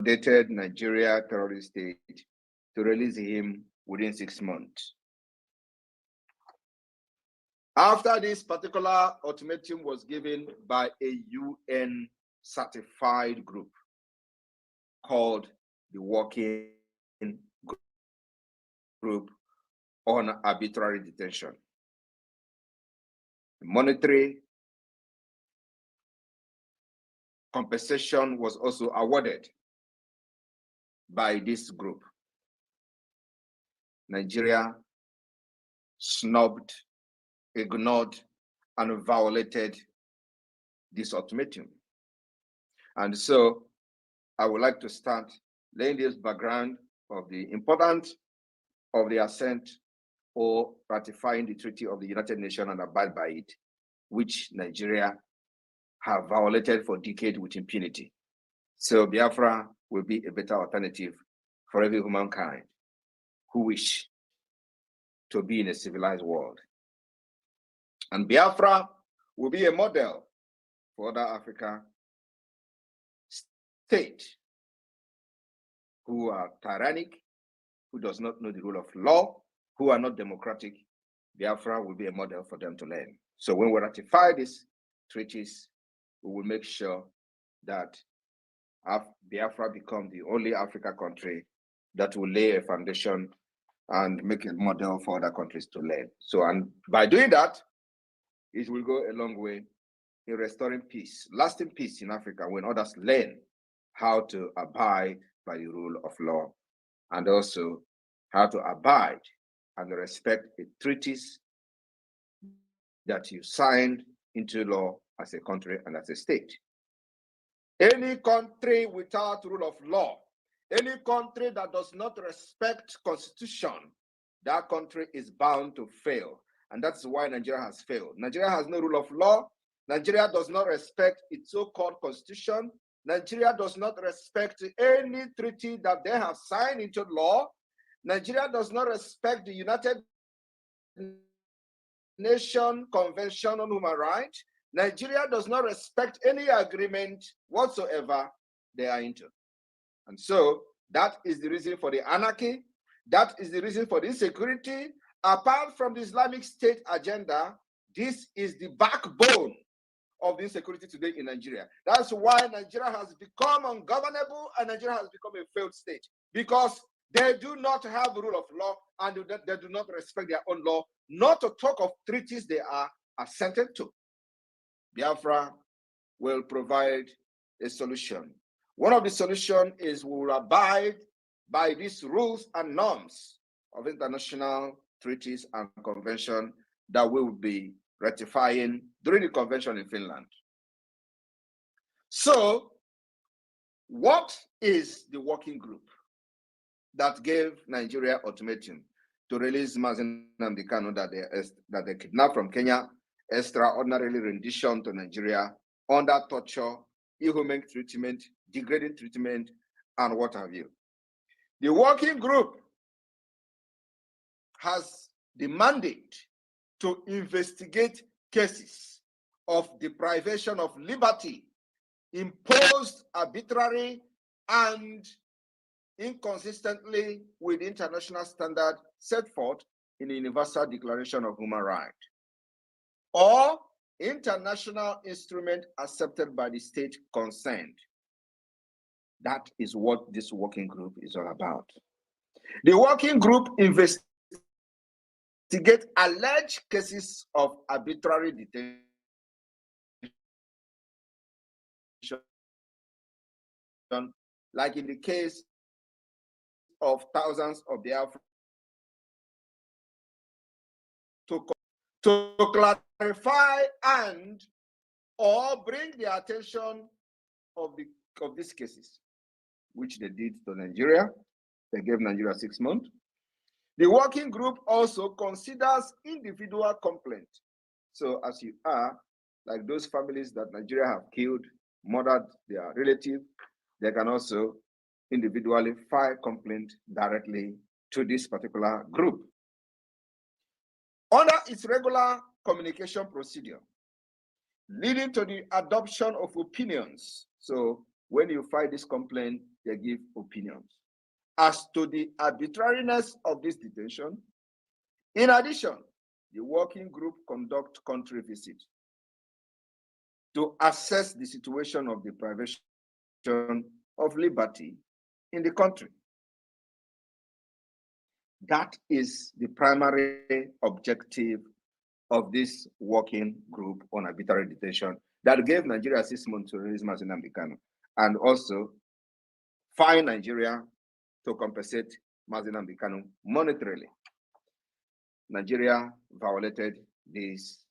dated Nigeria terrorist state to release him within 6 months. After this particular ultimatum was given by a UN certified group called the Working Group on Arbitrary Detention, monetary compensation was also awarded by this group. Nigeria snubbed, ignored, and violated this ultimatum. And so I would like to start laying this background of the importance of the assent or ratifying the Treaty of the United Nations and abide by it, which Nigeria have violated for decades with impunity. So Biafra will be a better alternative for every humankind who wish to be in a civilized world. And Biafra will be a model for other African states who are tyrannic, who does not know the rule of law, who are not democratic. Biafra will be a model for them to learn. So when we ratify these treaties, we will make sure that Biafra become the only African country that will lay a foundation and make a model for other countries to learn. So, and by doing that, it will go a long way in restoring peace, lasting peace in Africa when others learn how to abide by the rule of law and also how to abide and respect the treaties that you signed into law as a country and as a state. Any country without rule of law, any country that does not respect constitution, that country is bound to fail. And that's why Nigeria has failed. Nigeria has no rule of law. Nigeria does not respect its so-called constitution. Nigeria does not respect any treaty that they have signed into law. Nigeria does not respect the United Nations Convention on Human Rights. Nigeria does not respect any agreement whatsoever they are into. And so that is the reason for the anarchy. That is the reason for the insecurity. Apart from the Islamic State agenda, this is the backbone of the insecurity today in Nigeria. That's why Nigeria has become ungovernable and Nigeria has become a failed state, because they do not have the rule of law and they do not respect their own law, not to talk of treaties they are assented to. Biafra will provide a solution. One of the solutions is we will abide by these rules and norms of international treaties and convention that we will be ratifying during the convention in Finland. So, what is the working group that gave Nigeria ultimatum to release Mazi Nnamdi Kanu that they kidnapped from Kenya, extraordinarily rendition to Nigeria under torture, inhumane treatment, degrading treatment, and what have you? The working group has the mandate to investigate cases of deprivation of liberty imposed arbitrarily and inconsistently with international standard set forth in the Universal Declaration of Human Rights or international instrument accepted by the state concerned. That is what this working group is all about. The working group investigate alleged cases of arbitrary detention, like in the case of thousands of Biafran, to clarify and or bring the attention of these cases, which they did to Nigeria. They gave Nigeria 6 months. The working group also considers individual complaints. So as you are, like those families that Nigeria have killed, murdered their relative, they can also individually file complaint directly to this particular group. Under its regular communication procedure, leading to the adoption of opinions. So when you file this complaint, they give opinions. As to the arbitrariness of this detention, in addition, the working group conduct country visits to assess the situation of the privation of liberty in the country. That is the primary objective of this working group on arbitrary detention that gave Nigeria 6 months to release Mazi Nnamdi Kanu, and also fine Nigeria to compensate Mazi Nnamdi Kanu monetarily. Nigeria violated this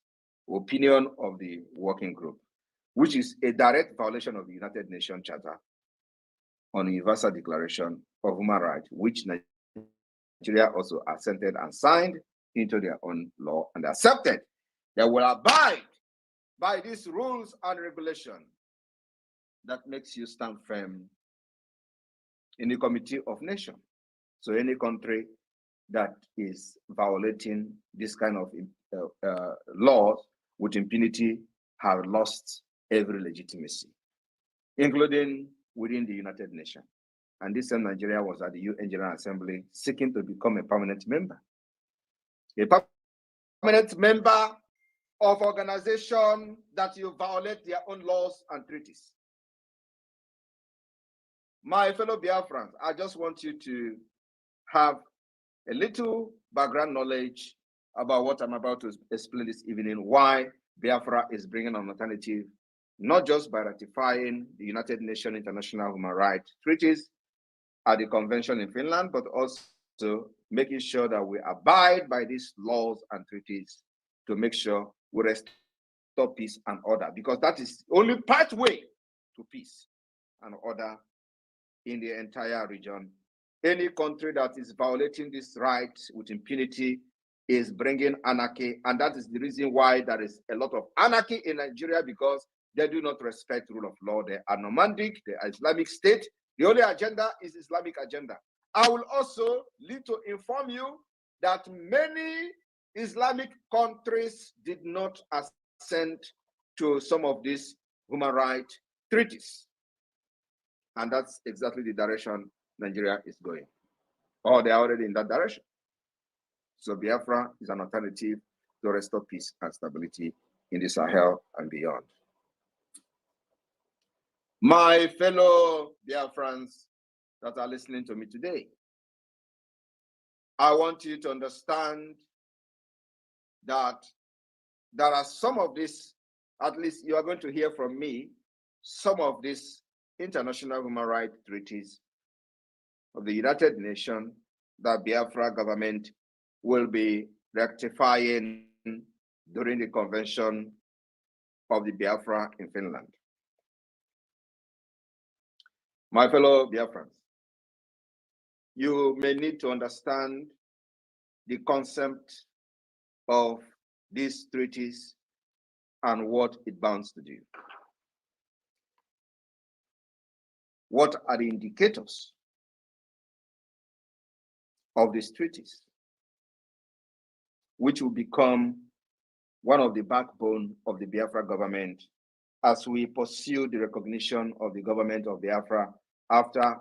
opinion of the working group, which is a direct violation of the United Nations Charter on the Universal Declaration of Human Rights, which Nigeria also assented and signed into their own law and accepted. They will abide by these rules and regulations that makes you stand firm in the Committee of Nations. So any country that is violating this kind of laws with impunity have lost every legitimacy, including within the United Nations. And this same Nigeria was at the UN General Assembly seeking to become a permanent member. A permanent member of organization that you violate their own laws and treaties. My fellow Biafrans, I just want you to have a little background knowledge about what I'm about to explain this evening, why Biafra is bringing an alternative, not just by ratifying the United Nations International Human Rights Treaties at the convention in Finland, but also making sure that we abide by these laws and treaties to make sure we restore peace and order, because that is the only pathway to peace and order in the entire region. Any country that is violating this right with impunity is bringing anarchy, and that is the reason why there is a lot of anarchy in Nigeria, because they do not respect rule of law. They are nomadic, they are Islamic State. The only agenda is Islamic agenda. I will also need to inform you that many Islamic countries did not assent to some of these human rights treaties. And that's exactly the direction Nigeria is going. Or they are already in that direction. So Biafra is an alternative to restore peace and stability in the Sahel and beyond. My fellow Biafrans that are listening to me today, I want you to understand that there are some of this, at least you are going to hear from me, some of these international human rights treaties of the United Nations that Biafra government will be rectifying during the convention of the Biafra in Finland. My fellow Biafrans, you may need to understand the concept of these treaties and what it bounds to do. What are the indicators of these treaties, which will become one of the backbone of the Biafra government as we pursue the recognition of the government of Biafra after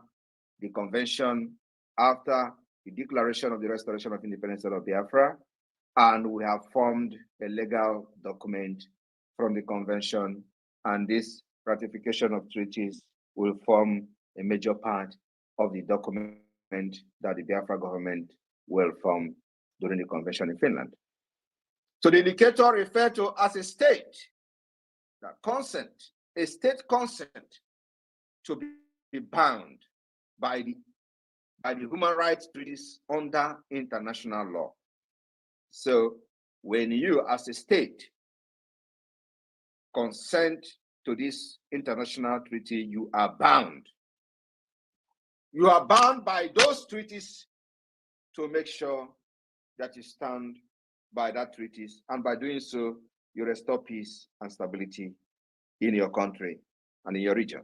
the convention, after the declaration of the restoration of independence of Biafra, and we have formed a legal document from the convention, and this ratification of treaties will form a major part of the document that the Biafra government will form during the convention in Finland. So the indicator referred to as a state, that consent, a state consent to be bound by the human rights treaties under international law. So when you as a state consent to this international treaty, you are bound. You are bound by those treaties to make sure that you stand by that treaties, and by doing so, you restore peace and stability in your country and in your region.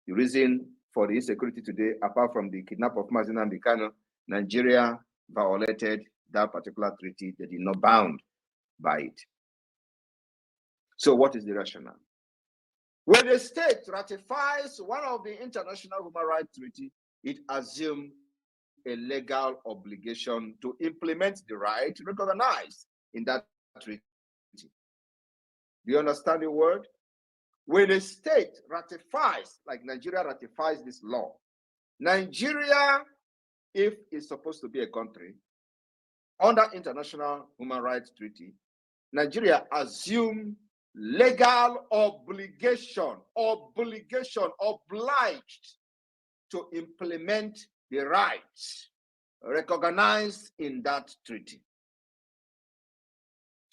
The reason for the insecurity today, apart from the kidnap of Mazi Nnamdi Kanu, Nigeria violated that particular treaty. They did not bound by it. So what is the rationale? When a state ratifies one of the international human rights treaty, it assumes a legal obligation to implement the right recognized in that treaty. Do you understand the word? When a state ratifies, like Nigeria ratifies this law, Nigeria, if it's supposed to be a country, under international human rights treaty, Nigeria assumes legal obligation, obliged to implement the rights recognized in that treaty.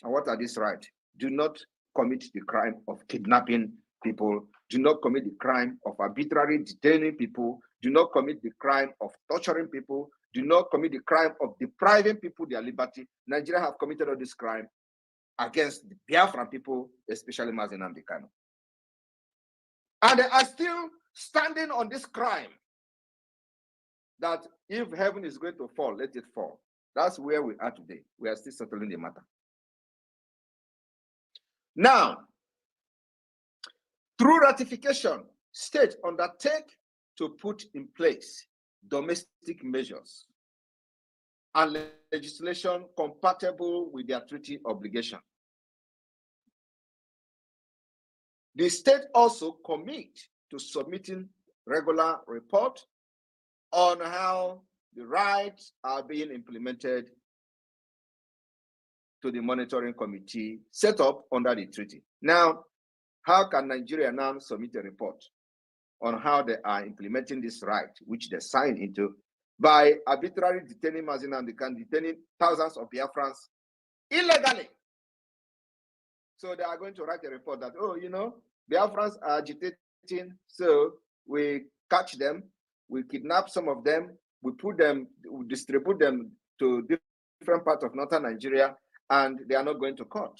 And what are these rights? Do not commit the crime of kidnapping people. Do not commit the crime of arbitrarily detaining people. Do not commit the crime of torturing people. Do not commit the crime of depriving people their liberty. Nigeria have committed all this crime against the Biafran people, especially Mazi Nnamdi Kanu. And they are still standing on this crime that if heaven is going to fall, let it fall. That's where we are today. We are still settling the matter. Now, through ratification, states undertake to put in place domestic measures and legislation compatible with their treaty obligation. The state also commit to submitting regular report on how the rights are being implemented to the monitoring committee set up under the treaty. Now, how can Nigeria now submit a report on how they are implementing this right, which they signed into, by arbitrarily detaining Mazi Nnamdi Kanu, detaining thousands of Biafrans illegally? So they are going to write a report that, oh, you know, Biafrans are agitating, so we catch them, we kidnap some of them, we put them, we distribute them to different parts of northern Nigeria, and they are not going to court.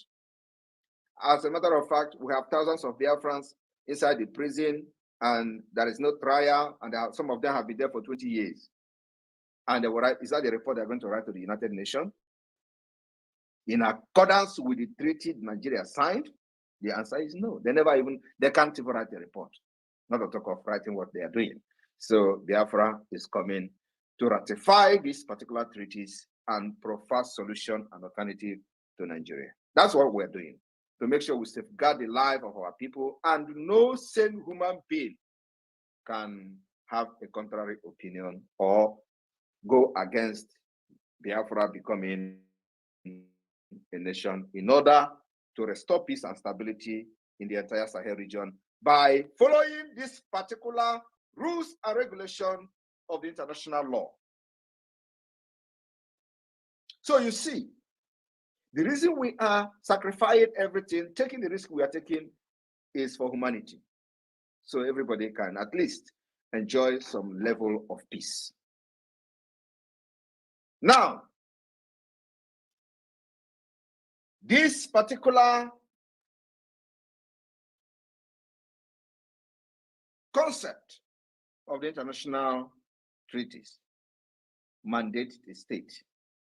As a matter of fact, we have thousands of Biafrans inside the prison, and there is no trial, and some of them have been there for 20 years. And they will write, is that the report they're going to write to the United Nations? In accordance with the treaty Nigeria signed? The answer is no. They can't even write a report, not to talk of writing what they are doing. So Biafra is coming to ratify these particular treaties and provide solution and alternative to Nigeria. That's what we're doing, to make sure we safeguard the life of our people, and no sane human being can have a contrary opinion or go against Biafra becoming a nation, in order to restore peace and stability in the entire Sahel region by following this particular rules and regulation of the international law. So you see, the reason we are sacrificing everything, taking the risk we are taking, is for humanity. So everybody can at least enjoy some level of peace. Now, this particular concept of the international treaties mandate the state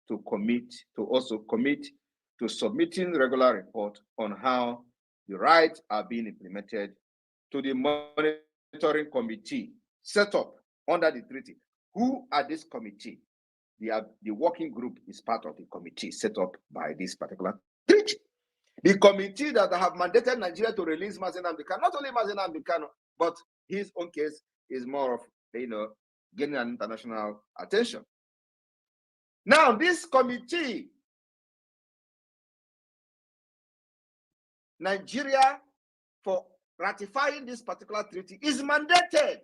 to also commit to submitting regular report on how the rights are being implemented to the monitoring committee set up under the treaty. Who are this committee? The working group is part of the committee set up by this particular treaty. The committee that have mandated Nigeria to release Mazi Nnamdi Kanu, not only Mazi Nnamdi Kanu, but his own case is more of, getting an international attention. Now, this committee, Nigeria, for ratifying this particular treaty, is mandated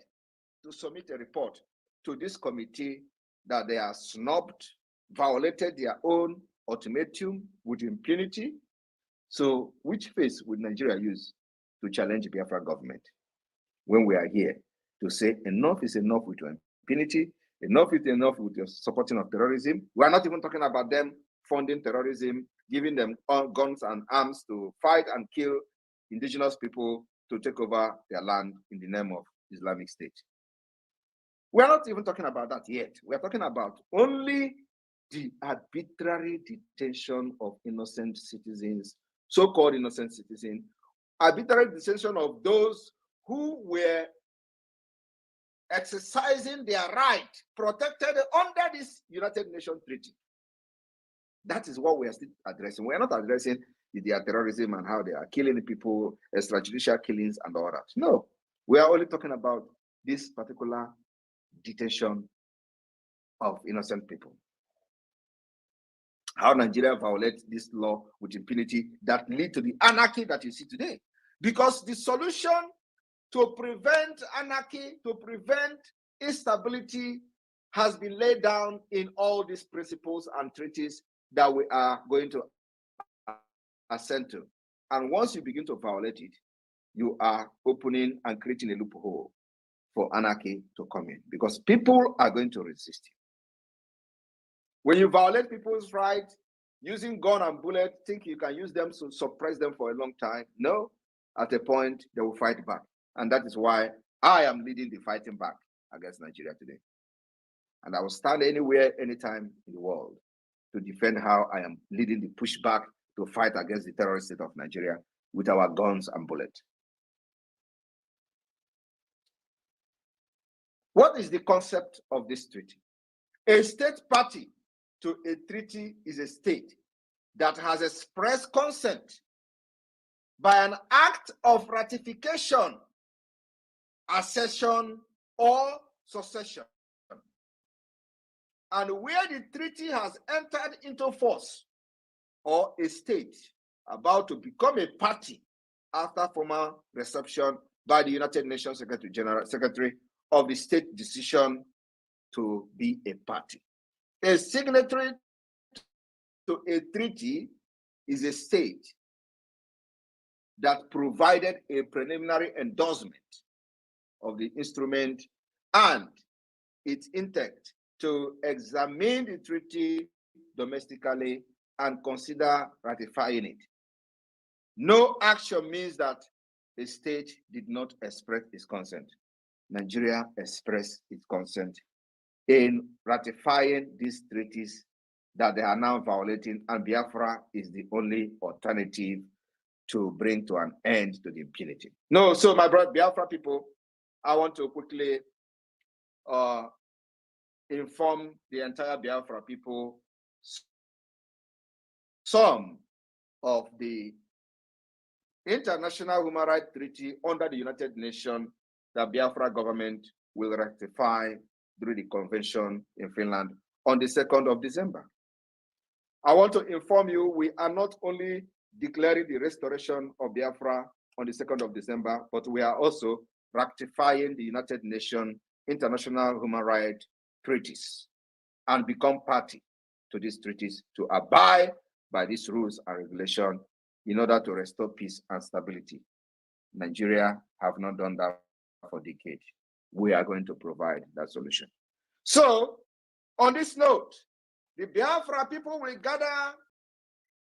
to submit a report to this committee that they are snubbed, violated their own ultimatum with impunity. So which face would Nigeria use to challenge the Biafra government when we are here to say enough is enough with your impunity, enough is enough with your supporting of terrorism? We are not even talking about them funding terrorism, giving them guns and arms to fight and kill indigenous people to take over their land in the name of Islamic State. We're not even talking about that yet. We're talking about only the arbitrary detention of innocent citizens, so-called innocent citizens, arbitrary detention of those who were exercising their right protected under this United Nations treaty. That is what we are still addressing. We are not addressing their terrorism and how they are killing people, extrajudicial killings and all that. No, we are only talking about this particular detention of innocent people. How Nigeria violates this law with impunity that lead to the anarchy that you see today. Because the solution to prevent anarchy, to prevent instability, has been laid down in all these principles and treaties that we are going to assent to. And once you begin to violate it, you are opening and creating a loophole for anarchy to come in, because people are going to resist you. When you violate people's rights using gun and bullet, think you can use them to suppress them for a long time? No, at a point they will fight back. And that is why I am leading the fighting back against Nigeria today. And I will stand anywhere, anytime in the world to defend how I am leading the pushback to fight against the terrorist state of Nigeria with our guns and bullets. What is the concept of this treaty? A state party to a treaty is a state that has expressed consent by an act of ratification, accession, or succession. And where the treaty has entered into force, or a state about to become a party after formal reception by the United Nations Secretary of the state decision to be a party. A signatory to a treaty is a state that provided a preliminary endorsement of the instrument and its intent to examine the treaty domestically and consider ratifying it. No action means that a state did not express its consent. Nigeria expressed its consent in ratifying these treaties that they are now violating, and Biafra is the only alternative to bring to an end to the impunity. No, so my brother Biafra people, I want to quickly inform the entire Biafra people some of the international human rights treaty under the United Nations that Biafra government will ratify through the convention in Finland on the 2nd of December. I want to inform you, we are not only declaring the restoration of Biafra on the 2nd of December, but we are also ratifying the United Nations international human rights treaties and become party to these treaties to abide by these rules and regulations in order to restore peace and stability. Nigeria have not done that for decades. We are going to provide that solution. So, on this note, the Biafra people will gather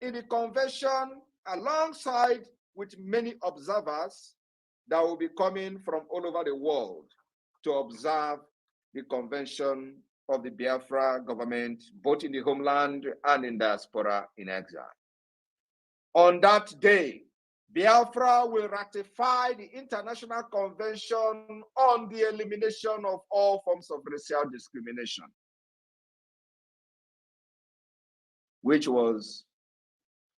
in the convention alongside with many observers that will be coming from all over the world to observe the convention of the Biafra government, both in the homeland and in diaspora in exile. On that day, Biafra will ratify the International Convention on the Elimination of All Forms of Racial Discrimination, which was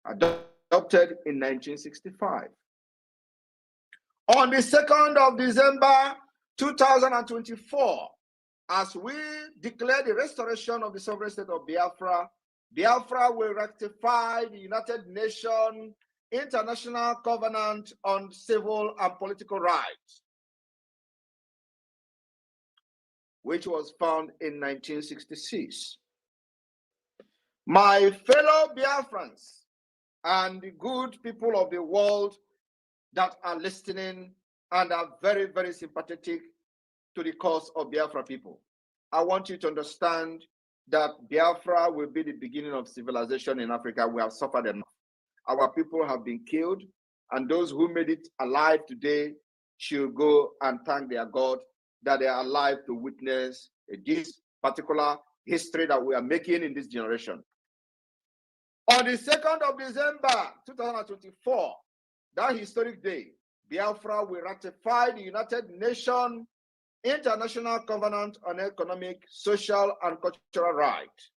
adopted in 1965. On the 2nd of December 2024, as we declare the restoration of the sovereign state of Biafra, Biafra will ratify the United Nations International Covenant on Civil and Political Rights, which was found in 1966. My fellow Biafrans and the good people of the world that are listening and are very, very sympathetic to the cause of Biafra people, I want you to understand that Biafra will be the beginning of civilization in Africa. We have suffered enough. Our people have been killed, and those who made it alive today should go and thank their God that they are alive to witness this particular history that we are making in this generation. On the 2nd of December 2024, that historic day, Biafra will ratify the United Nations International Covenant on Economic, Social, and Cultural Rights.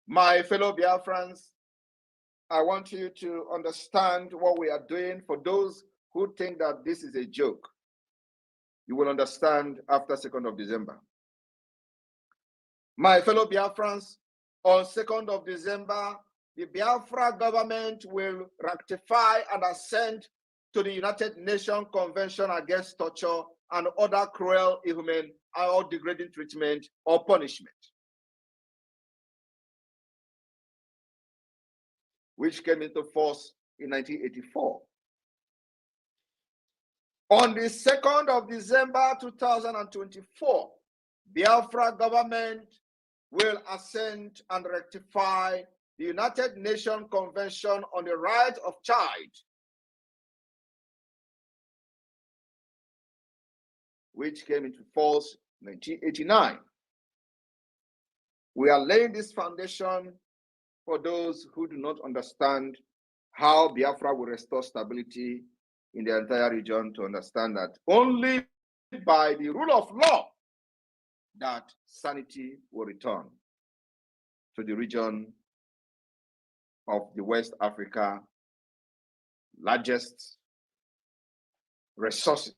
My fellow Biafrans, I want you to understand what we are doing. For those who think that this is a joke, you will understand after 2nd of December. My fellow Biafrans, on 2nd of December, the Biafra government will ratify and assent to the United Nations Convention Against Torture and other cruel, inhumane, or degrading treatment or punishment, which came into force in 1984. On the 2nd of December 2024, Biafra government will assent and ratify the United Nations Convention on the Right of Child, which came into force in 1989. We are laying this foundation for those who do not understand how Biafra will restore stability in the entire region, to understand that only by the rule of law that sanity will return to the region of the West Africa, largest resources.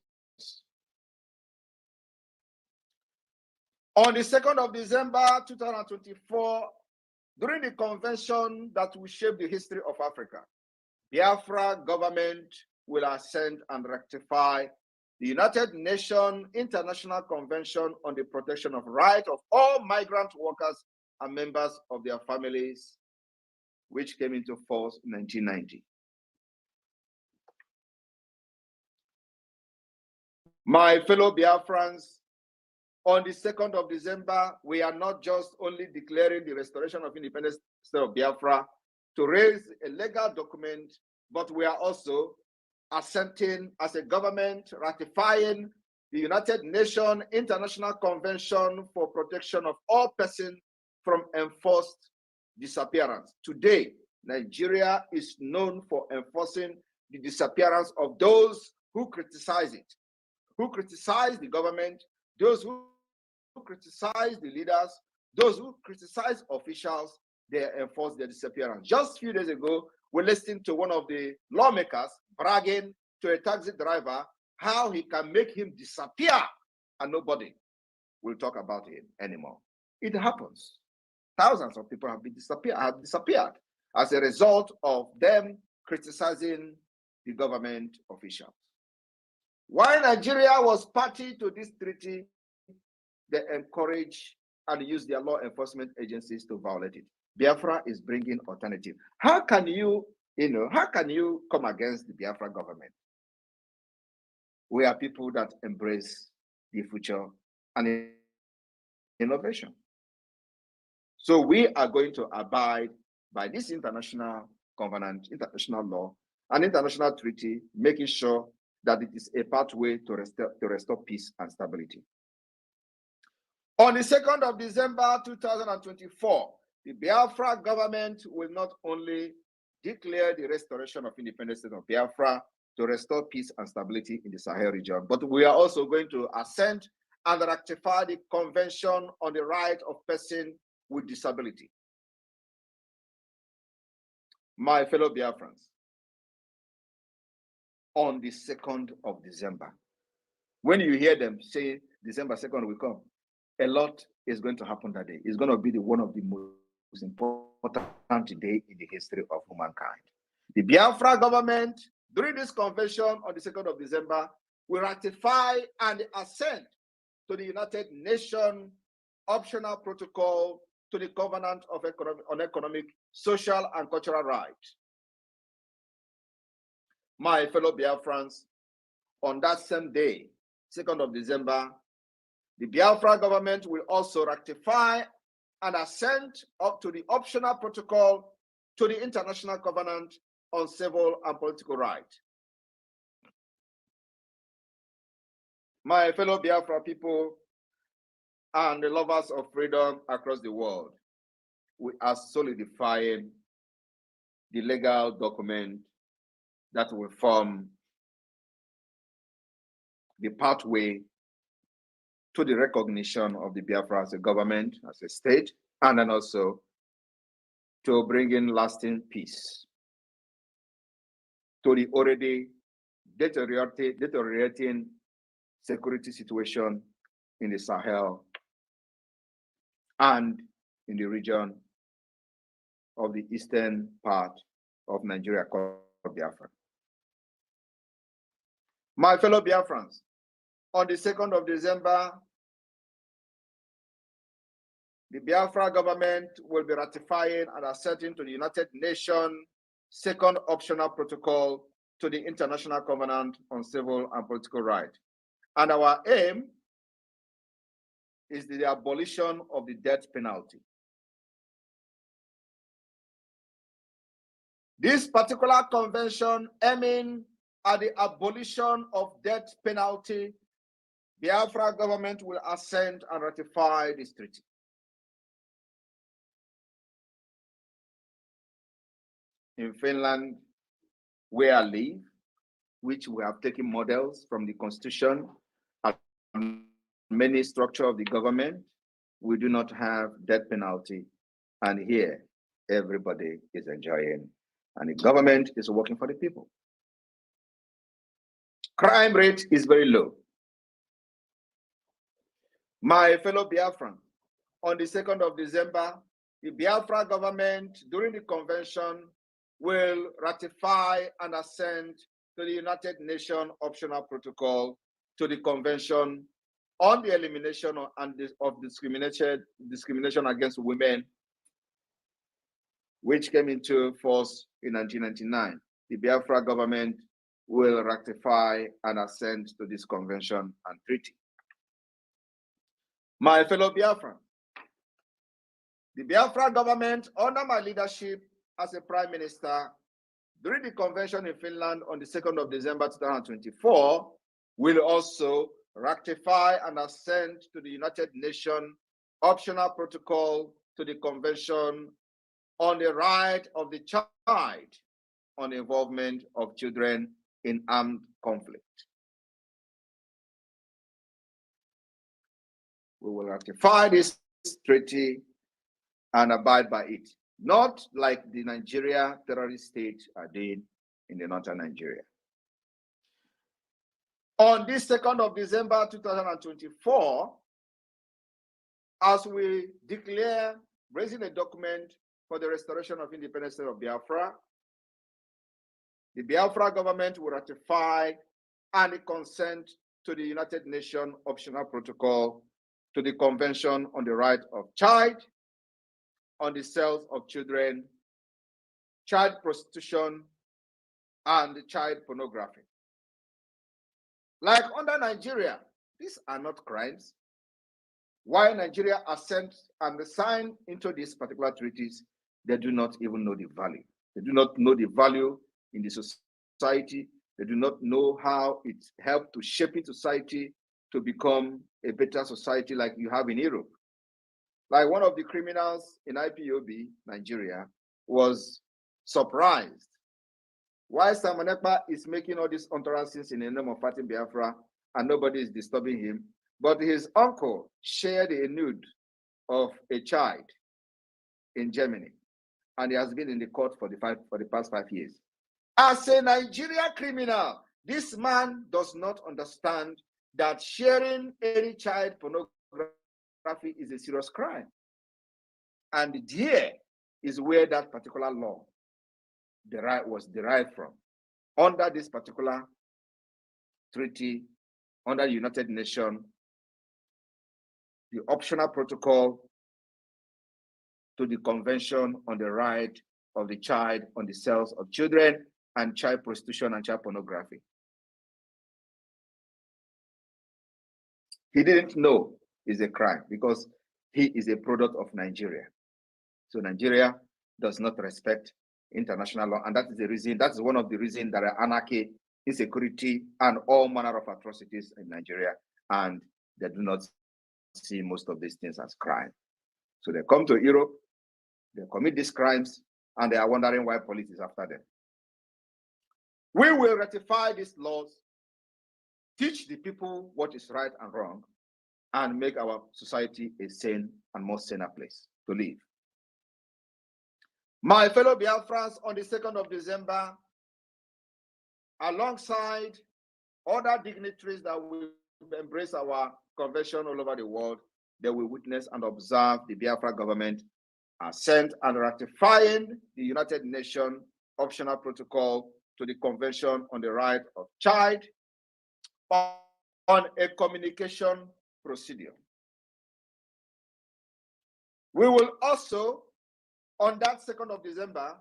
On the 2nd of December 2024, during the convention that will shape the history of Africa, Biafra government will assent and ratify the United Nations International Convention on the Protection of Rights of all migrant workers and members of their families, which came into force in 1990. My fellow Biafrans, on the 2nd of December, we are not just only declaring the restoration of independence state of Biafra to raise a legal document, but we are also assenting as a government, ratifying the United Nations International Convention for Protection of All Persons from Enforced Disappearance. Today, Nigeria is known for enforcing the disappearance of those who criticize it, who criticize the government, those who criticize the leaders, those who criticize officials. They enforce their disappearance. Just a few days ago, we listened to one of the lawmakers bragging to a taxi driver how he can make him disappear and nobody will talk about him anymore. It happens. Thousands of people have disappeared as a result of them criticizing the government officials. While Nigeria was party to this treaty, they encourage and use their law enforcement agencies to violate it. Biafra is bringing alternative. How can you come against the Biafra government? We are people that embrace the future and innovation. So we are going to abide by this international covenant, international law, and international treaty, making sure that it is a pathway to restore peace and stability. On the 2nd of December 2024, the Biafra government will not only declare the restoration of independence of Biafra to restore peace and stability in the Sahel region, but we are also going to assent and ratify the Convention on the Right of Persons with Disability. My fellow Biafrans, on the 2nd of December, when you hear them say December 2nd will come, a lot is going to happen that day. It's going to be one of the most important day in the history of humankind. The Biafra government, during this convention on the 2nd of December, will ratify and assent to the United Nations Optional Protocol to the Covenant on Economic, Social, and Cultural Rights. My fellow Biafrans, on that same day, 2nd of December, the Biafra government will also ratify and assent up to the optional protocol to the International Covenant on Civil and Political Rights. My fellow Biafra people and the lovers of freedom across the world, we are solidifying the legal document that will form the pathway to the recognition of the Biafra as a government, as a state, and then also to bring in lasting peace to the already deteriorating security situation in the Sahel and in the region of the eastern part of Nigeria called Biafra. My fellow Biafrans, on the 2nd of December, the Biafra government will be ratifying and assenting to the United Nations second optional protocol to the International Covenant on Civil and Political Rights. And our aim is the abolition of the death penalty. This particular convention aiming at the abolition of death penalty, Biafra government will assent and ratify this treaty. In Finland, where I live, which we have taken models from the constitution and many structure of the government, we do not have death penalty. And here, everybody is enjoying, and the government is working for the people. Crime rate is very low. My fellow Biafran, on the 2nd of December, the Biafra government, during the convention, will ratify and assent to the United Nations Optional Protocol to the Convention on the Elimination of Discrimination Against Women, which came into force in 1999. The Biafra government will ratify and assent to this convention and treaty. My fellow Biafran, the Biafra government, under my leadership as a prime minister, during the convention in Finland on the 2nd of December 2024, will also ratify and assent to the United Nations optional protocol to the Convention on the Right of the Child on the Involvement of Children in Armed Conflict. We will ratify this treaty and abide by it, not like the Nigeria terrorist state are doing in the northern Nigeria. On this 2nd of December 2024, as we declare raising a document for the restoration of independence of Biafra, the Biafra government will ratify and consent to the United Nations Optional Protocol to the Convention on the Right of Child, on the Sales of Children, Child Prostitution, and child pornography. Like under Nigeria, these are not crimes. Why Nigeria assent and sign into these particular treaties, they do not even know the value. They do not know the value in the society. They do not know how it helped to shape society to become a better society like you have in Europe. Like one of the criminals in IPOB, Nigeria, was surprised why Simon Ekpa is making all these utterances in the name of fighting Biafra and nobody is disturbing him. But his uncle shared a nude of a child in Germany, and he has been in the court for the past 5 years. As a Nigeria criminal, this man does not understand that sharing any child pornography is a serious crime. And here is where that particular law was derived from. Under this particular treaty, under the United Nations, the optional protocol to the Convention on the Right of the Child on the Sales of Children and Child Prostitution and Child Pornography. He didn't know it's a crime because he is a product of Nigeria. So Nigeria does not respect international law, and that is the reason. That is one of the reasons there are anarchy, insecurity, and all manner of atrocities in Nigeria, and they do not see most of these things as crime. So they come to Europe, They commit these crimes and they are wondering why police is after them. We will ratify these laws, teach the people what is right and wrong, and make our society a sane and more saner place to live. My fellow Biafrans, on the 2nd of December, alongside other dignitaries that will embrace our convention all over the world, they will witness and observe the Biafra government assent and ratifying the United Nations optional protocol to the Convention on the Right of Child on a communication procedure. We will also, on that 2nd of December,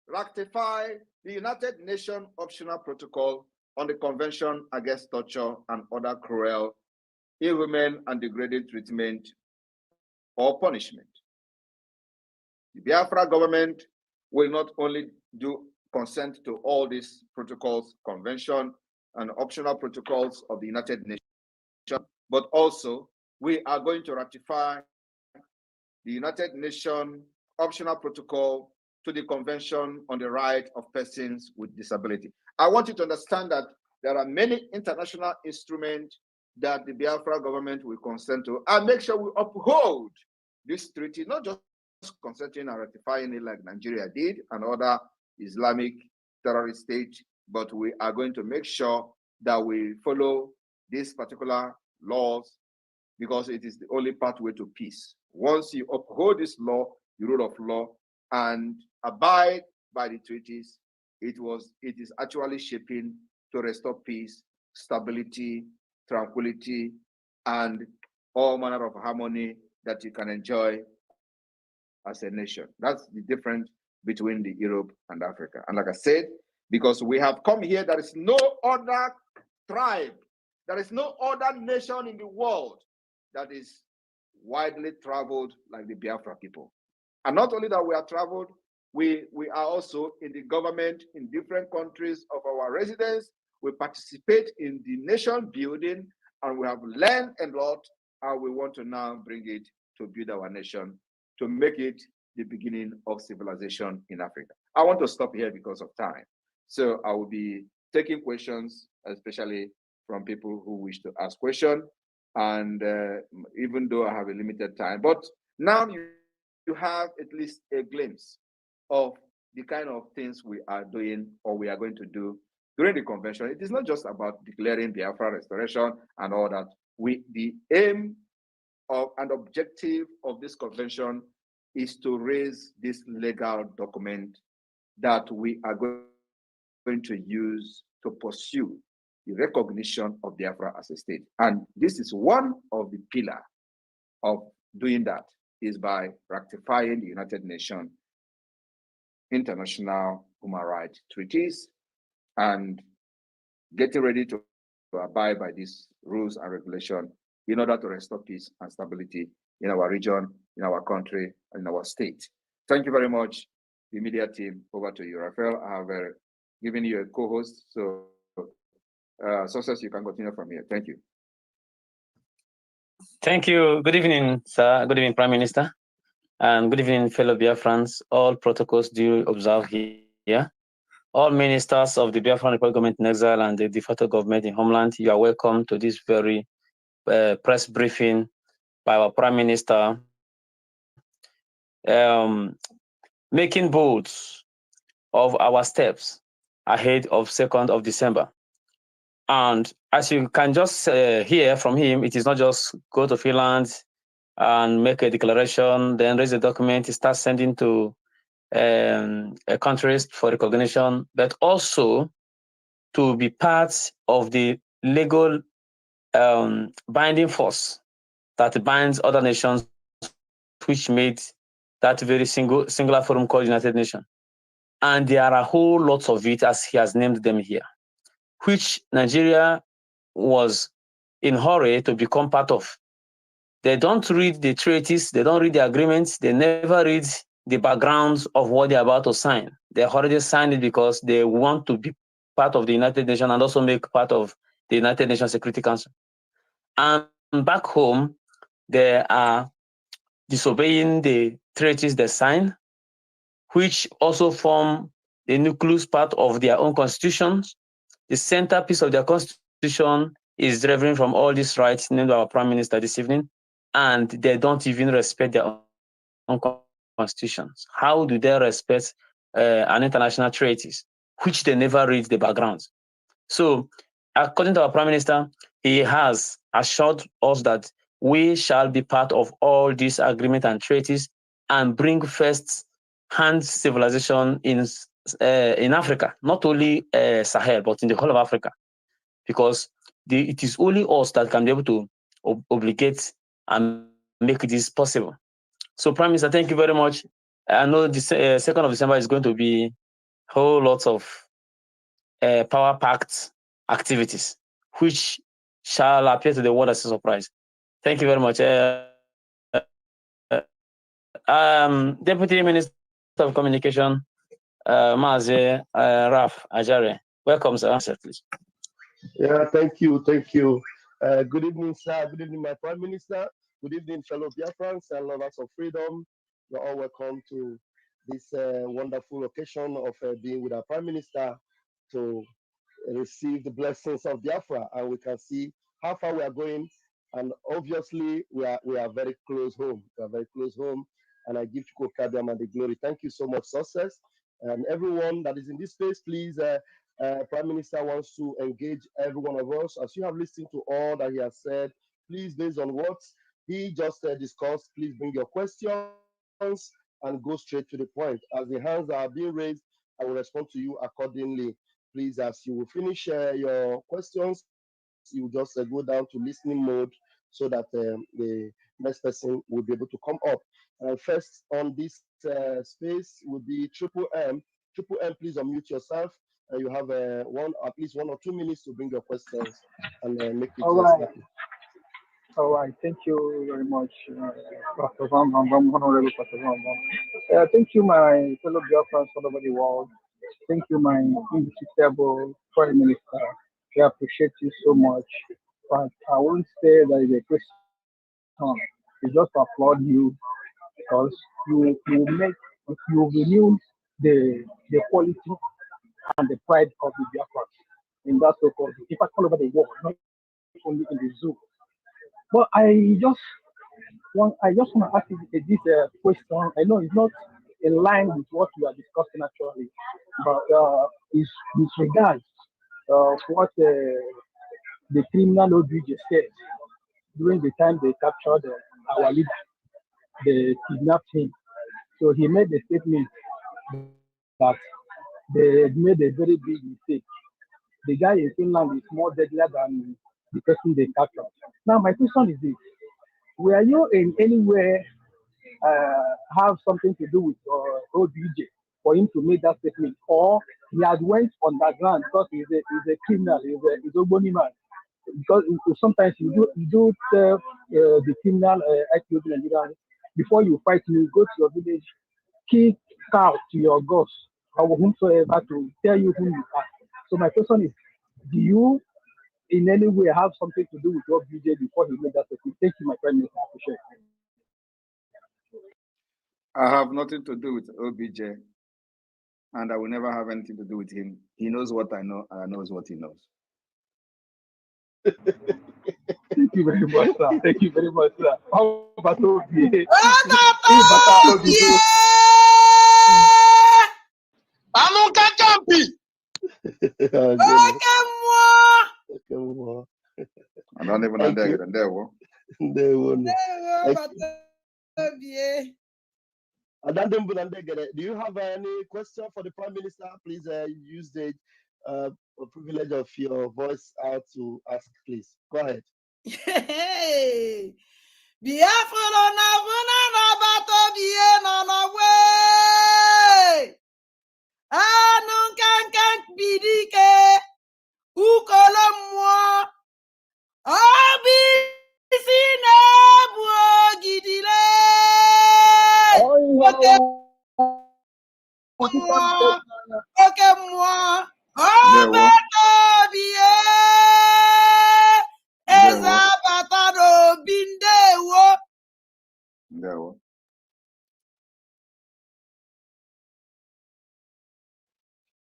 ratify the United Nations optional protocol on the Convention Against Torture and Other Cruel, Inhuman, and Degrading Treatment or Punishment. The Biafra government will not only do consent to all these protocols, convention, and optional protocols of the United Nations, but also we are going to ratify the United Nations optional protocol to the Convention on the Right of Persons with Disability. I want you to understand that there are many international instruments that the Biafra government will consent to, and make sure we uphold this treaty, not just consenting and ratifying it like Nigeria did and other Islamic terrorist states, but we are going to make sure that we follow these particular laws because it is the only pathway to peace. Once you uphold this law, the rule of law, and abide by the treaties, it is actually shaping to restore peace, stability, tranquility, and all manner of harmony that you can enjoy as a nation. That's the difference between the Europe and Africa. And like I said, because we have come here, there is no other tribe, there is no other nation in the world that is widely traveled like the Biafra people. And not only that we are traveled, we are also in the government in different countries of our residence. We participate in the nation building, and we have learned a lot, and we want to now bring it to build our nation, to make it the beginning of civilization in Africa. I want to stop here because of time. So I will be taking questions, especially from people who wish to ask questions. And even though I have a limited time, but now you have at least a glimpse of the kind of things we are doing or we are going to do during the convention. It is not just about declaring Biafra restoration and all that. The aim of and objective of this convention is to raise this legal document that we are going to use to pursue the recognition of Biafra as a state. And this is one of the pillars of doing that, is by ratifying the United Nations international human rights treaties and getting ready to abide by these rules and regulations in order to restore peace and stability in our region, in our country, and in our state. Thank you very much, the media team. Over to you, Raphael. I have given you a co-host, so Success, you can continue from here. Thank you. Thank you. Good evening, sir. Good evening, Prime Minister. And good evening, fellow Biafrans. All protocols do observe here. All ministers of the Biafran Republic government in exile and the de facto government in homeland, you are welcome to this very press briefing by our Prime Minister, making bold of our steps ahead of 2nd of December. And as you can just hear from him, it is not just go to Finland and make a declaration, then raise a document, start sending to countries for recognition, but also to be part of the legal binding force that binds other nations, which made that very singular forum called United Nations. And there are a whole lot of it, as he has named them here, which Nigeria was in a hurry to become part of. They don't read the treaties, they don't read the agreements, they never read the backgrounds of what they're about to sign. They already signed it because they want to be part of the United Nations and also make part of the United Nations Security Council. And back home, they are disobeying the treaties they signed, which also form the nucleus part of their own constitutions. The centerpiece of their constitution is deriving from all these rights named by our Prime Minister this evening, and they don't even respect their own constitutions. How do they respect an international treaties, which they never read the backgrounds? So, according to our Prime Minister, he has assured us that we shall be part of all these agreements and treaties and bring first-hand civilization in Africa, not only Sahel, but in the whole of Africa, because it is only us that can be able to obligate and make this possible. So, Prime Minister, thank you very much. I know the 2nd of December is going to be a whole lot of power-packed activities, which shall appear to the world as a surprise. Thank you very much. Deputy Minister of Communication, Mazi Raf Ajare. Welcome, sir. Answer, please. Yeah, thank you. Good evening, sir. Good evening, my Prime Minister. Good evening, fellow Biafrans and lovers of freedom. You're all welcome to this wonderful occasion of being with our Prime Minister to receive the blessings of Biafra, and we can see how far we are going. And obviously, we are very close home. We are very close home, and I give Chuko Kadiam and the glory. Thank you so much, success, and everyone that is in this space. Please, Prime Minister wants to engage every one of us. As you have listened to all that he has said, please, based on what he just discussed, please bring your questions and go straight to the point. As the hands are being raised, I will respond to you accordingly. Please, as you will finish your questions, you just go down to listening mode so that the next person will be able to come up. First on this space would be Triple M. Triple M, please unmute yourself. You have at least 1 or 2 minutes to bring your questions and make it snappy. All right, thank you very much, Pastor Honorable Pastor Van. Thank you, my fellow Biafrans all over the world. Thank you, my indisputtable Prime Minister. I appreciate you so much. But I won't say that is a question. It's just to applaud you because you renew the quality and the pride of the Biafrans in that so-called, in fact, all over the world, not only in the zoo. But I just want to ask you this question. I know it's not in line with what we are discussing actually, but is with regards what the criminal OBJ said during the time they captured our leader, they kidnapped him. So he made a statement that they made a very big mistake. The guy in Finland is more deadlier than the person they captured. Now, my question is this. Were you in anywhere have something to do with OBJ for him to make that statement? Or he had went underground because he's a criminal, he's a bony man? Because sometimes you do tell the criminal activity in Nigeria, before you fight, you go to your village, kick out to your gods or whomsoever to tell you who you are. So my question is, do you in any way have something to do with OBJ before he made that statement? Thank you, my Prime Minister. I appreciate it. I have nothing to do with OBJ, and I will never have anything to do with him. He knows what I know, and I knows what he knows. Thank you very much, sir. Thank you very much, sir. How about OBJ? I don't even know do you have any question for the Prime Minister? Please use the privilege of your voice out to ask, please. Go ahead.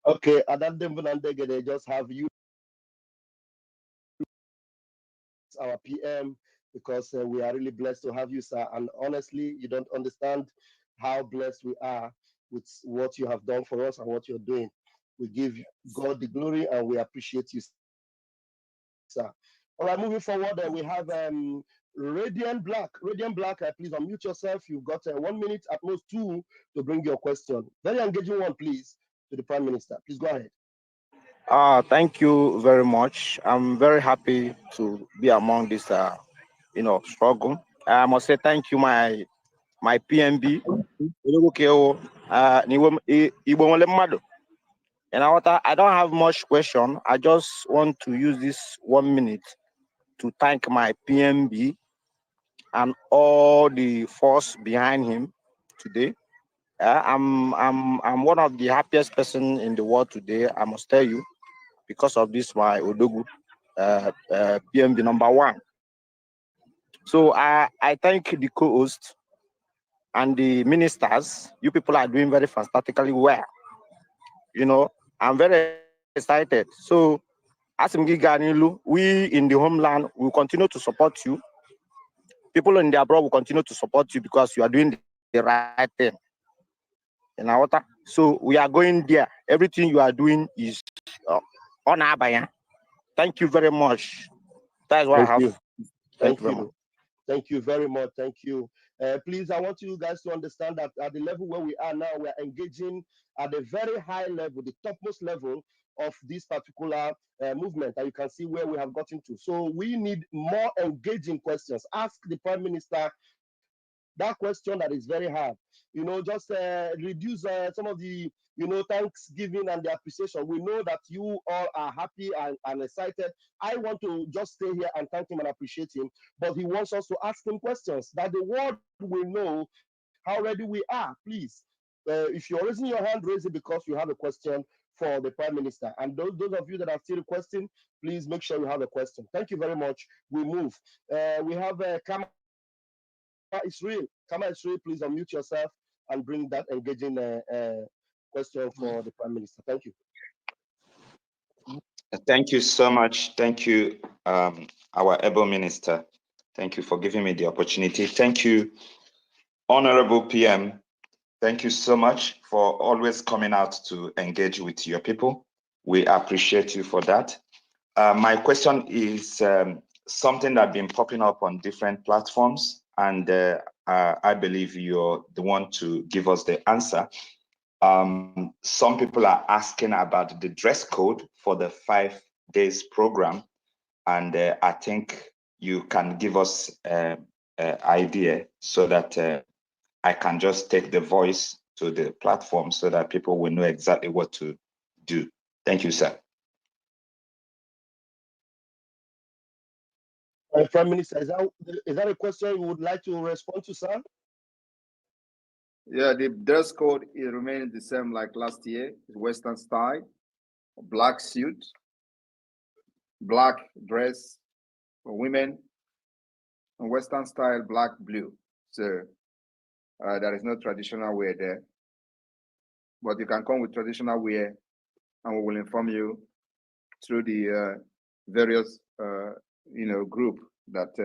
Okay, they just have you, our PM, because we are really blessed to have you, sir. And honestly, you don't understand how blessed we are with what you have done for us and what you're doing. We give God the glory and we appreciate you, sir. All right, moving forward, we have Radiant Black. Radiant Black, please unmute yourself. You've got 1 minute, at most two, to bring your question. Very engaging one, please, to the Prime Minister. Please go ahead. Thank you very much. I'm very happy to be among this, struggle. I must say thank you, my PMB. And I don't have much question. I just want to use this 1 minute to thank my PMB and all the force behind him today. I'm one of the happiest person in the world today. I must tell you, because of this, my Odogu, PMB number one. So I thank the co-host and the ministers. You people are doing very fantastically well. I'm very excited. So as we in the homeland will continue to support you. People in the abroad will continue to support you because you are doing the right thing. So we are going there. Everything you are doing is on Abaya. Thank you very much. That's what I have. Thank you. Thank you very much. Thank you. Please, I want you guys to understand that at the level where we are now, we are engaging at a very high level, the topmost level of this particular movement. And you can see where we have gotten to. So we need more engaging questions. Ask the Prime Minister that question that is very hard. Just reduce some of the, thanksgiving and the appreciation. We know that you all are happy and excited. I want to just stay here and thank him and appreciate him, but he wants us to ask him questions that the world will know how ready we are. Please, if you're raising your hand, raise it because you have a question for the Prime Minister. And those of you that are still requesting, please make sure you have a question. Thank you very much. We move. We have Kama Israel. Kama Israel, please unmute yourself and bring that engaging question for the Prime Minister. Thank you. Thank you so much. Thank you, our able minister. Thank you for giving me the opportunity. Thank you, Honorable PM. Thank you so much for always coming out to engage with your people. We appreciate you for that. My question is something that's been popping up on different platforms, and I believe you're the one to give us the answer. Some people are asking about the dress code for the 5 days program, and I think you can give us an idea so that I can just take the voice to the platform so that people will know exactly what to do. Thank you, sir. Prime Minister, is that a question you would like to respond to, sir? Yeah, the dress code is remaining the same like last year. Western style, black suit, black dress for women, and Western style, black, blue. So there is no traditional wear there. But you can come with traditional wear, and we will inform you through the various, group that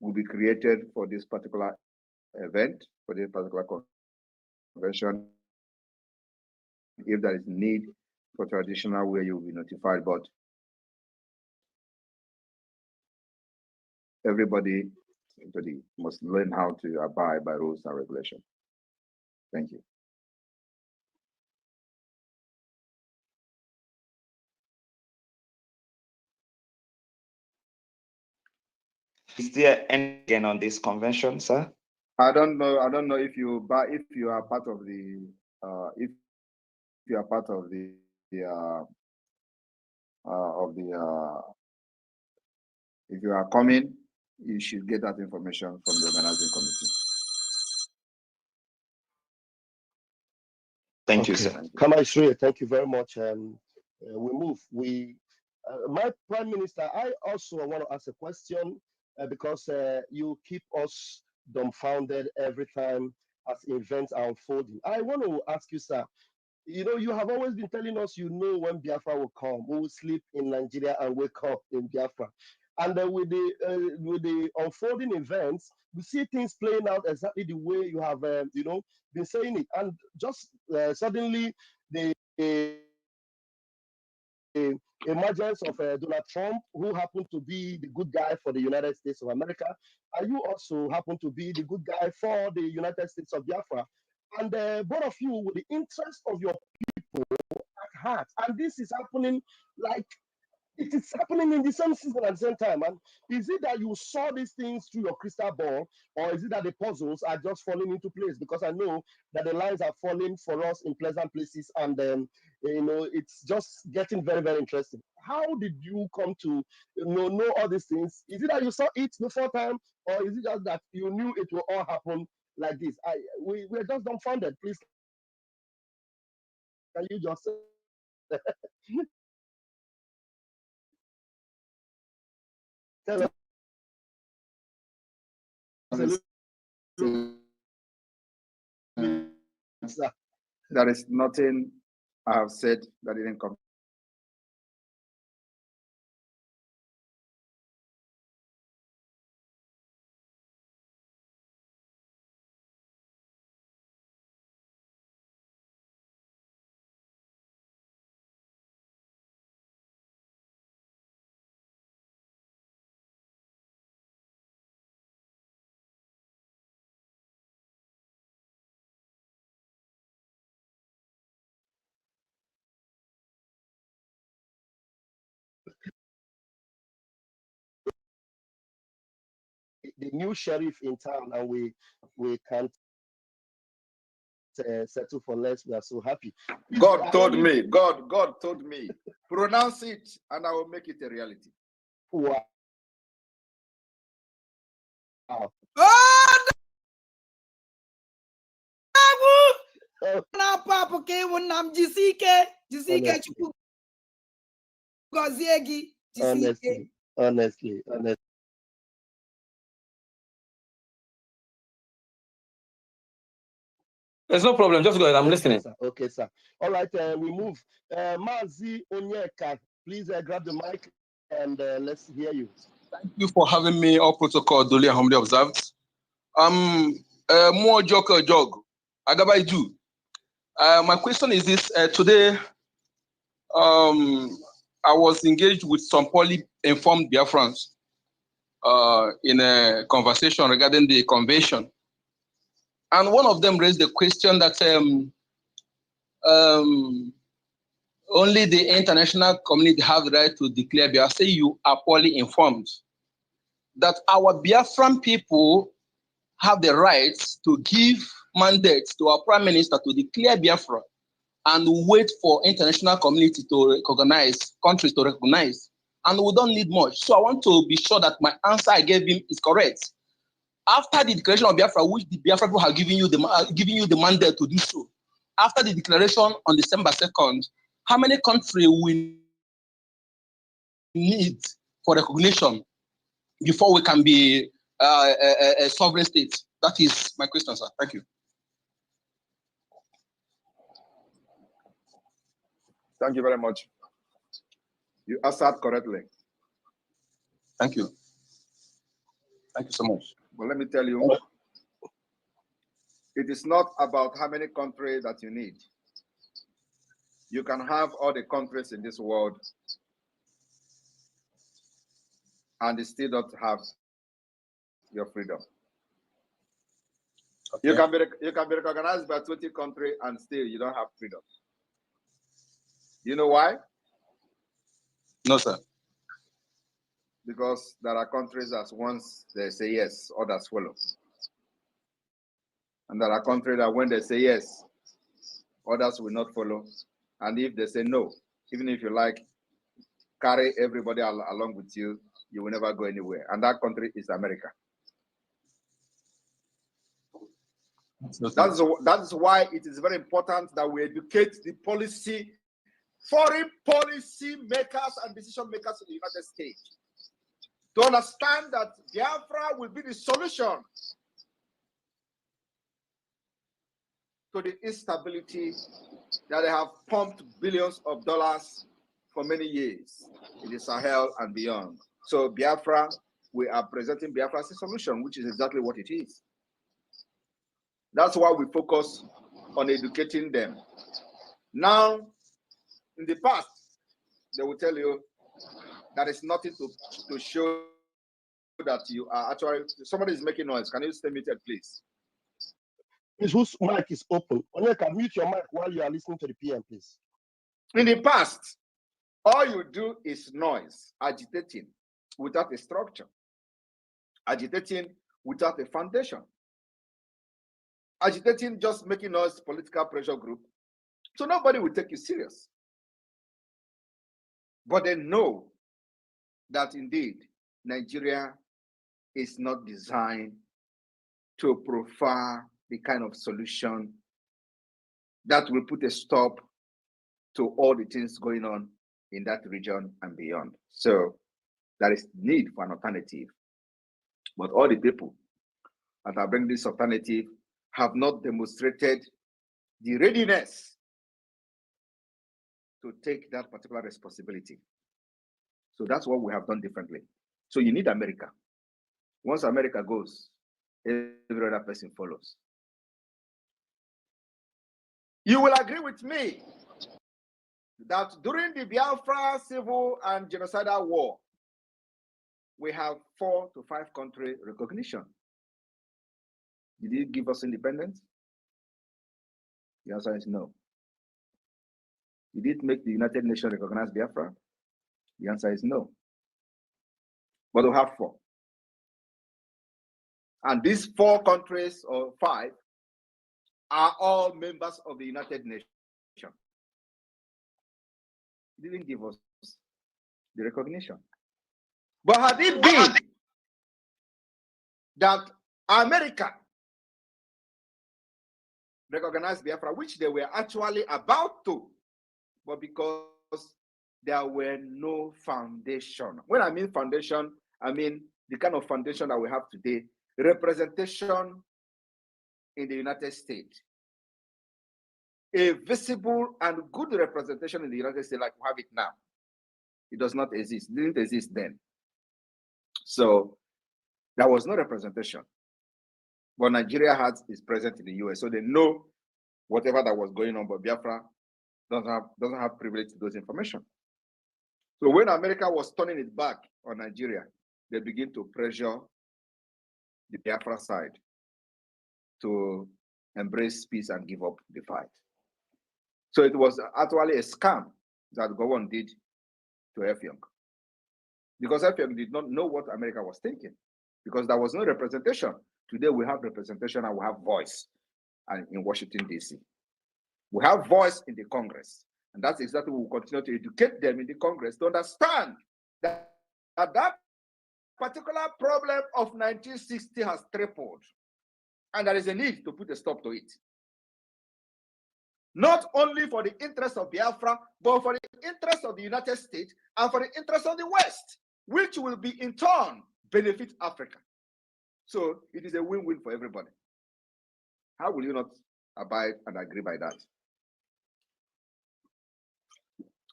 will be created for this particular event, for this particular convention. If there is need for traditional wear, you will be notified. But everybody must learn how to abide by rules and regulations. Thank you. Is there anything on this convention, sir? I don't know if you are part of the if you are part of the if you are coming, you should get that information from the organizing committee. Thank you, sir. Kama Israel, thank you very much. We move. My Prime Minister, I also want to ask a question because you keep us dumbfounded every time as events are unfolding. I want to ask you, sir, you have always been telling us when Biafra will come. We will sleep in Nigeria and wake up in Biafra. And with the unfolding events, we see things playing out exactly the way you have, been saying it. And just suddenly, the emergence of Donald Trump, who happened to be the good guy for the United States of America, and you also happen to be the good guy for the United States of Biafra. And both of you, with the interest of your people at heart, and this is happening like it is happening in the same season at the same time. And is it that you saw these things through your crystal ball, or is it that the puzzles are just falling into place? Because I know that the lines are falling for us in pleasant places, and it's just getting very, very interesting. How did you come to know all these things? Is it that you saw it before time, or is it just that you knew it will all happen like this? We're just dumbfounded. Please, can you just tell us a little bit, sir? There is nothing I have said that didn't come. The new sheriff in town, and we can't settle for less. We are so happy. God told me, pronounce it, and I will make it a reality. Wow. Oh! Na papa ke wonam jisike chukwu gozie gi jisike. Honestly. There's no problem. Just go ahead. I'm listening. Okay, sir. All right, we move. Mazi Onyeka, please grab the mic and let's hear you. Thank you for having me. All protocol duly and humbly observed. More jog. Agabai do. My question is this: today, I was engaged with some poorly informed Biafrans in a conversation regarding the convention, and one of them raised the question that only the international community have the right to declare Biafra. Say you are poorly informed. That our Biafran people have the rights to give mandates to our prime minister to declare Biafra and wait for international community to recognize, countries to recognize. And we don't need much. So I want to be sure that my answer I gave him is correct. After the declaration of Biafra, which the Biafra people have given you the mandate to do so, after the declaration on December 2nd, how many countries we need for recognition before we can be a sovereign state? That is my question, sir. Thank you. Thank you very much. You answered correctly. Thank you. Thank you so much. But let me tell you, it is not about how many countries that you need. You can have all the countries in this world and still not have your freedom. Okay. You can be recognized by 20 countries and still you don't have freedom. You know why? No, sir. Because there are countries that once they say yes, others follow. And there are countries that when they say yes, others will not follow. And if they say no, even if you like, carry everybody along with you, you will never go anywhere. And that country is America. That is why it is very important that we educate the foreign policy makers and decision makers in the United States to understand that Biafra will be the solution to the instability that they have pumped billions of dollars for many years in the Sahel and beyond. So Biafra, we are presenting Biafra as a solution, which is exactly what it is. That's why we focus on educating them. Now, in the past, they will tell you that it's nothing to show that you are actually, somebody is making noise. Can you stay muted, please? Please, whose mic is open? Onye, can mute your mic while you are listening to the PM, please. In the past, all you do is noise, agitating without a structure, agitating without a foundation, agitating, just making noise, political pressure group. So nobody will take you serious. But they know that indeed Nigeria is not designed to provide the kind of solution that will put a stop to all the things going on in that region and beyond. So there is need for an alternative. But all the people that are bringing this alternative have not demonstrated the readiness to take that particular responsibility. So that's what we have done differently. So you need America. Once America goes, every other person follows. You will agree with me that during the Biafra civil and genocidal war, we have 4 to 5 country recognition. Did it give us independence? The answer is no. Did it make the United Nations recognize Biafra? The answer is no. But we have 4. And these 4 countries, or 5, are all members of the United Nations. It didn't give us the recognition. But had it been that America recognized Biafra, which they were actually about to, but because there were no foundation. When I mean foundation, I mean the kind of foundation that we have today, representation in the United States. A visible and good representation in the United States like we have it now. It does not exist. It didn't exist then. So there was no representation. But Nigeria is present in the US, so they know whatever that was going on, but Biafra doesn't have privilege to those information. So when America was turning its back on Nigeria, they begin to pressure the Biafra side to embrace peace and give up the fight. So it was actually a scam that Gowon did to Effiong. Because Effiong did not know what America was thinking, because there was no representation. Today we have representation and we have voice in Washington, D.C. We have voice in the Congress. And that's exactly what we'll continue to educate them in the Congress to understand that particular problem of 1960 has tripled. And there is a need to put a stop to it. Not only for the interest of Biafra, but for the interest of the United States and for the interest of the West, which will be in turn benefit Africa. So it is a win-win for everybody. How will you not abide and agree by that?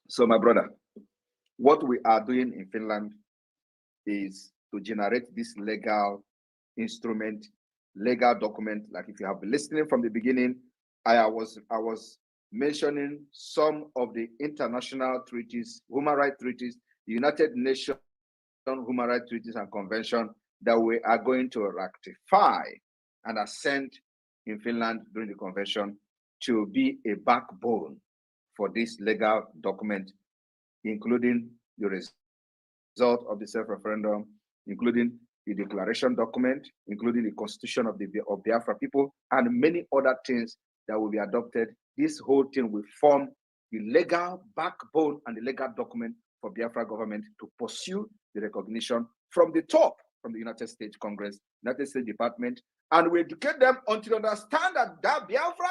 So my brother, what we are doing in Finland is to generate this legal instrument, legal document. Like if you have been listening from the beginning, I was mentioning some of the international treaties, human rights treaties, the United Nations human rights treaties and convention that we are going to ratify and assent in Finland during the convention to be a backbone for this legal document, including the result of the self-referendum, including the declaration document, including the constitution of Biafra people, and many other things that will be adopted. This whole thing will form the legal backbone and the legal document for Biafra government to pursue the recognition from the top, from the United States Congress, United States Department, and we educate them until they understand that Biafra